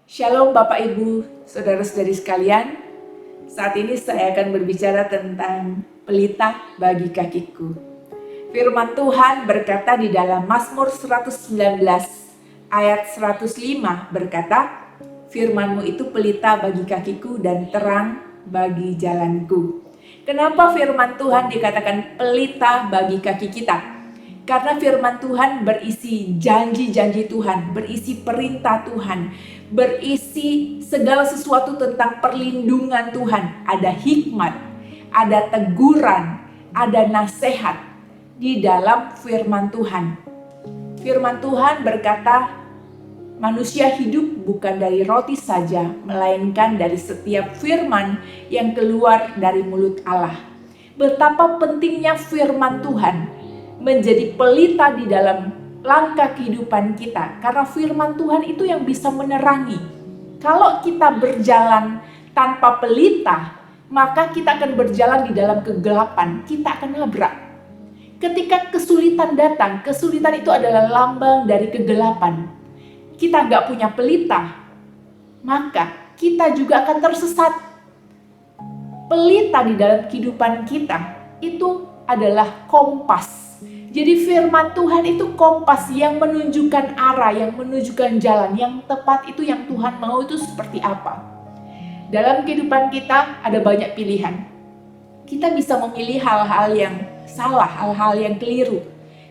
Shalom Bapak Ibu, Saudara-saudari sekalian. Saat ini saya akan berbicara tentang pelita bagi kakiku. Firman Tuhan berkata di dalam Mazmur 119 ayat 105 berkata, "Firman-Mu itu pelita bagi kakiku dan terang bagi jalanku." Kenapa firman Tuhan dikatakan pelita bagi kaki kita? Karena firman Tuhan berisi janji-janji Tuhan, berisi perintah Tuhan, berisi segala sesuatu tentang perlindungan Tuhan. Ada hikmat, ada teguran, ada nasihat di dalam firman Tuhan. Firman Tuhan berkata, manusia hidup bukan dari roti saja, melainkan dari setiap firman yang keluar dari mulut Allah. Betapa pentingnya firman Tuhan menjadi pelita di dalam langkah kehidupan kita, karena firman Tuhan itu yang bisa menerangi. Kalau kita berjalan tanpa pelita, maka kita akan berjalan di dalam kegelapan, kita akan nabrak. Ketika kesulitan datang, kesulitan itu adalah lambang dari kegelapan. Kita nggak punya pelita, maka kita juga akan tersesat. Pelita di dalam kehidupan kita itu adalah kompas. Jadi firman Tuhan itu kompas yang menunjukkan arah, yang menunjukkan jalan, yang tepat itu yang Tuhan mau itu seperti apa. Dalam kehidupan kita ada banyak pilihan. Kita bisa memilih hal-hal yang salah, hal-hal yang keliru.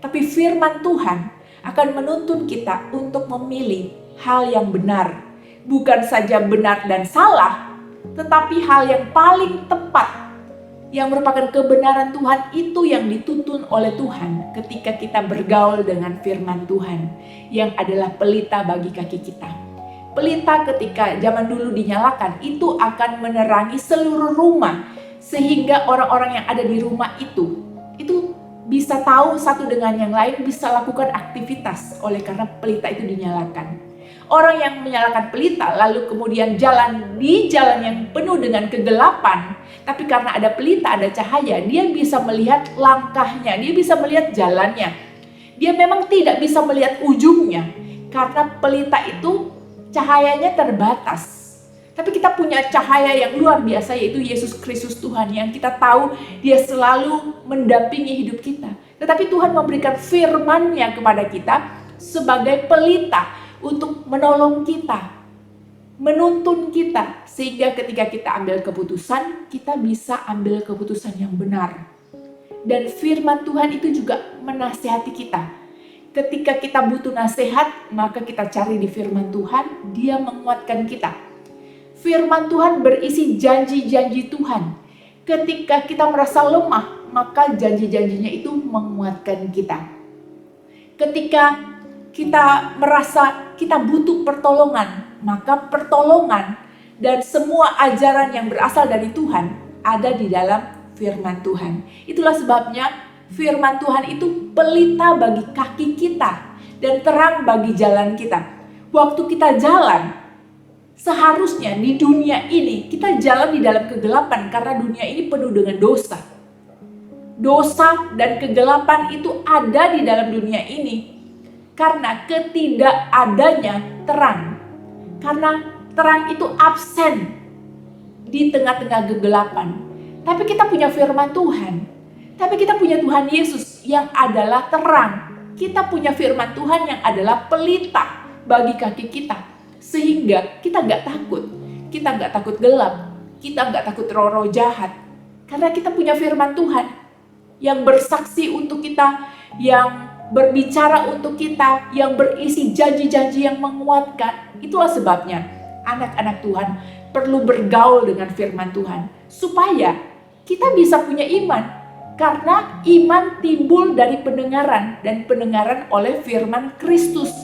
Tapi firman Tuhan akan menuntun kita untuk memilih hal yang benar. Bukan saja benar dan salah, tetapi hal yang paling tepat, yang merupakan kebenaran Tuhan, itu yang dituntun oleh Tuhan ketika kita bergaul dengan firman Tuhan yang adalah pelita bagi kaki kita. Pelita ketika zaman dulu dinyalakan itu akan menerangi seluruh rumah, sehingga orang-orang yang ada di rumah itu bisa tahu satu dengan yang lain, bisa lakukan aktivitas oleh karena pelita itu dinyalakan. Orang yang menyalakan pelita lalu kemudian jalan di jalan yang penuh dengan kegelapan, tapi karena ada pelita, ada cahaya, dia bisa melihat langkahnya, dia bisa melihat jalannya. Dia memang tidak bisa melihat ujungnya karena pelita itu cahayanya terbatas. Tapi kita punya cahaya yang luar biasa, yaitu Yesus Kristus Tuhan, yang kita tahu dia selalu mendampingi hidup kita. Tetapi Tuhan memberikan firman-Nya kepada kita sebagai pelita untuk menolong kita, menuntun kita, sehingga ketika kita ambil keputusan, kita bisa ambil keputusan yang benar. Dan firman Tuhan itu juga menasihati kita. Ketika kita butuh nasihat, maka kita cari di firman Tuhan, dia menguatkan kita. Firman Tuhan berisi janji-janji Tuhan. Ketika kita merasa lemah, maka janji-janjinya itu menguatkan kita. Ketika kita merasa kita butuh pertolongan, maka pertolongan dan semua ajaran yang berasal dari Tuhan ada di dalam firman Tuhan. Itulah sebabnya firman Tuhan itu pelita bagi kaki kita dan terang bagi jalan kita. Waktu kita jalan, seharusnya di dunia ini kita jalan di dalam kegelapan karena dunia ini penuh dengan dosa. Dosa dan kegelapan itu ada di dalam dunia ini karena ketidakadanya terang. Karena terang itu absen di tengah-tengah kegelapan. Tapi kita punya firman Tuhan. Tapi kita punya Tuhan Yesus yang adalah terang. Kita punya firman Tuhan yang adalah pelita bagi kaki kita. Sehingga kita gak takut. Kita gak takut gelap. Kita gak takut roh-roh jahat. Karena kita punya firman Tuhan yang bersaksi untuk kita, yang berbicara untuk kita, yang berisi janji-janji yang menguatkan. Itulah sebabnya anak-anak Tuhan perlu bergaul dengan firman Tuhan supaya kita bisa punya iman, karena iman timbul dari pendengaran dan pendengaran oleh firman Kristus.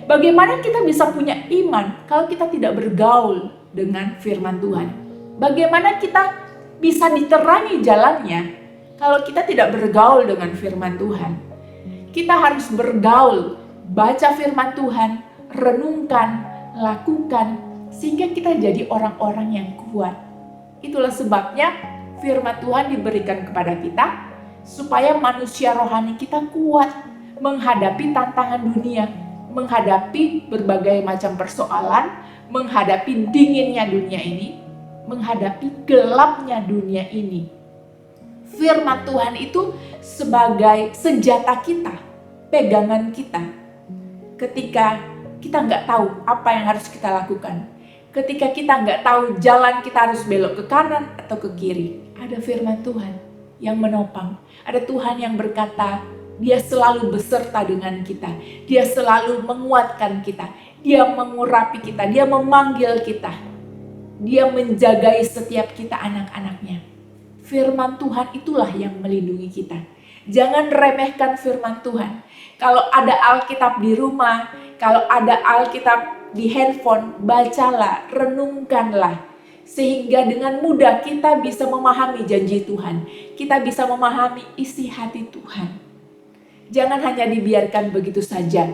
Bagaimana kita bisa punya iman kalau kita tidak bergaul dengan firman Tuhan? Bagaimana kita bisa diterangi jalannya kalau kita tidak bergaul dengan firman Tuhan? Kita harus bergaul, baca firman Tuhan, renungkan, lakukan, sehingga kita jadi orang-orang yang kuat. Itulah sebabnya firman Tuhan diberikan kepada kita, supaya manusia rohani kita kuat menghadapi tantangan dunia. menghadapi berbagai macam persoalan, menghadapi dinginnya dunia ini, menghadapi gelapnya dunia ini. Firman Tuhan itu sebagai senjata kita, pegangan kita. Ketika kita nggak tahu apa yang harus kita lakukan, ketika kita nggak tahu jalan kita harus belok ke kanan atau ke kiri, ada firman Tuhan yang menopang. Ada Tuhan yang berkata, Dia selalu beserta dengan kita. Dia selalu menguatkan kita. Dia mengurapi kita. Dia memanggil kita. Dia menjagai setiap kita anak-anaknya. Firman Tuhan itulah yang melindungi kita. Jangan remehkan firman Tuhan. Kalau ada Alkitab di rumah, kalau ada Alkitab di handphone, bacalah, renungkanlah. Sehingga dengan mudah kita bisa memahami janji Tuhan. Kita bisa memahami isi hati Tuhan. Jangan hanya dibiarkan begitu saja.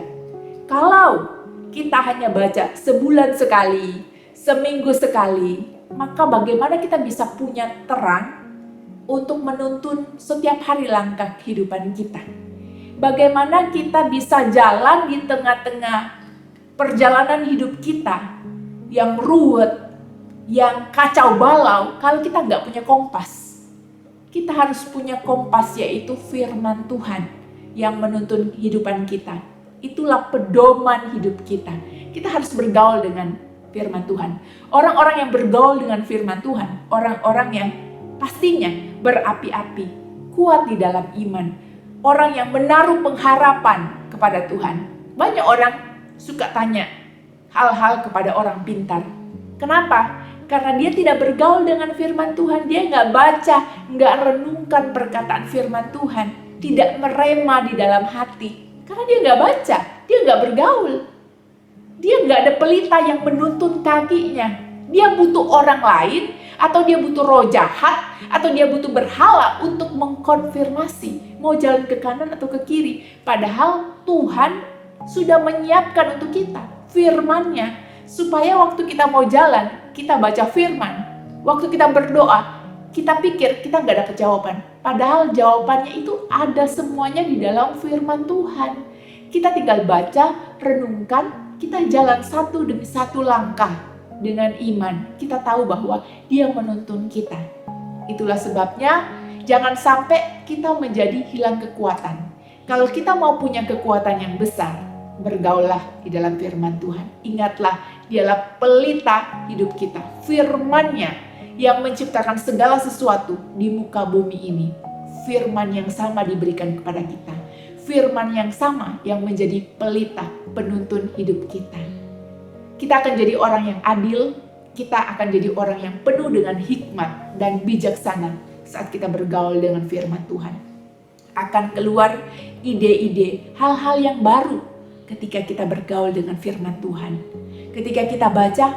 Kalau kita hanya baca sebulan sekali, seminggu sekali, maka bagaimana kita bisa punya terang untuk menuntun setiap hari langkah kehidupan kita? Bagaimana kita bisa jalan di tengah-tengah perjalanan hidup kita yang ruwet, yang kacau balau, kalau kita nggak punya kompas? Kita harus punya kompas, yaitu firman Tuhan yang menuntun kehidupan kita. Itulah pedoman hidup kita. Kita harus bergaul dengan firman Tuhan. Orang-orang yang bergaul dengan firman Tuhan, orang-orang yang pastinya berapi-api, kuat di dalam iman, orang yang menaruh pengharapan kepada Tuhan. Banyak orang suka tanya hal-hal kepada orang pintar. Kenapa? Karena dia tidak bergaul dengan firman Tuhan. Dia nggak baca, nggak renungkan perkataan firman Tuhan. Tidak merema di dalam hati. Karena dia nggak baca, dia nggak bergaul. Dia nggak ada pelita yang menuntun kakinya. Dia butuh orang lain, atau dia butuh roh jahat, atau dia butuh berhala untuk mengkonfirmasi mau jalan ke kanan atau ke kiri. Padahal Tuhan sudah menyiapkan untuk kita firman-Nya, supaya waktu kita mau jalan, kita baca firman. Waktu kita berdoa, kita pikir kita nggak dapat jawaban. Padahal jawabannya itu ada semuanya di dalam firman Tuhan. Kita tinggal baca, renungkan, kita jalan satu demi satu langkah dengan iman. Kita tahu bahwa Dia menuntun kita. Itulah sebabnya jangan sampai kita menjadi hilang kekuatan. Kalau kita mau punya kekuatan yang besar, bergaullah di dalam firman Tuhan. Ingatlah, Dialah pelita hidup kita. Firman-Nya yang menciptakan segala sesuatu di muka bumi ini. Firman yang sama diberikan kepada kita. Firman yang sama yang menjadi pelita penuntun hidup kita. Kita akan jadi orang yang adil. Kita akan jadi orang yang penuh dengan hikmat dan bijaksana saat kita bergaul dengan firman Tuhan. Akan keluar ide-ide, hal-hal yang baru ketika kita bergaul dengan firman Tuhan. Ketika kita baca,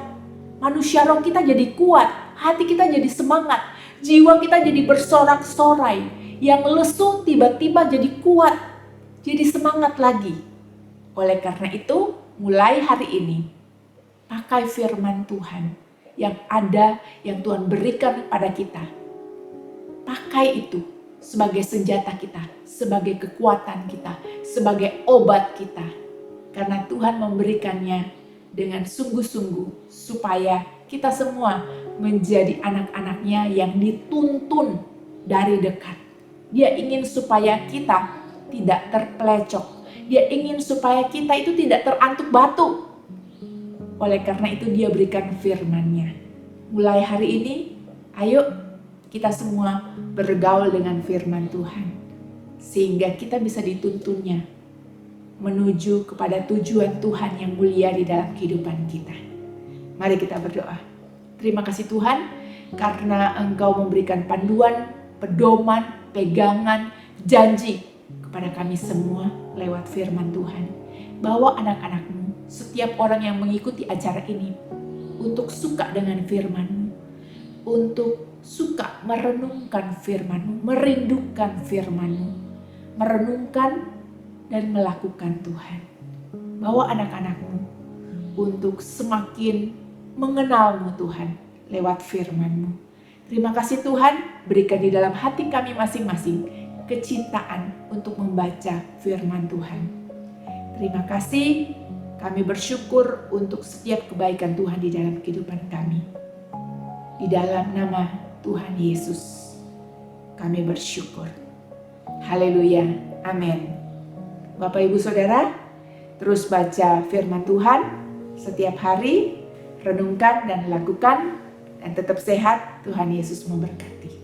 manusia roh kita jadi kuat, hati kita jadi semangat, jiwa kita jadi bersorak-sorai, yang lesu tiba-tiba jadi kuat, jadi semangat lagi. Oleh karena itu, mulai hari ini, pakai firman Tuhan yang ada, yang Tuhan berikan kepada kita. Pakai itu sebagai senjata kita, sebagai kekuatan kita, sebagai obat kita. Karena Tuhan memberikannya dengan sungguh-sungguh supaya kita semua menjadi anak-anaknya yang dituntun dari dekat. Dia ingin supaya kita tidak terpelecok. Dia ingin supaya kita itu tidak terantuk batu. Oleh karena itu Dia berikan firman-Nya. Mulai hari ini, ayo kita semua bergaul dengan firman Tuhan. Sehingga kita bisa dituntunnya menuju kepada tujuan Tuhan yang mulia di dalam kehidupan kita. Mari kita berdoa. Terima kasih Tuhan, karena Engkau memberikan panduan, pedoman, pegangan, janji kepada kami semua lewat firman Tuhan. Bahwa anak-anak-Mu, setiap orang yang mengikuti acara ini, untuk suka dengan firman-Mu, untuk suka merenungkan firman-Mu, merindukan firman-Mu, merenungkan dan melakukan Tuhan. Bawa anak-anak-Mu untuk semakin mengenal-Mu Tuhan lewat firman-Mu. Terima kasih Tuhan, berikan di dalam hati kami masing-masing kecintaan untuk membaca firman Tuhan. Terima kasih, Kami bersyukur untuk setiap kebaikan Tuhan di dalam kehidupan kami. Di dalam nama Tuhan Yesus, kami bersyukur. Haleluya, amin. Bapak Ibu Saudara, terus baca firman Tuhan setiap hari, renungkan dan lakukan, dan tetap sehat. Tuhan Yesus memberkati.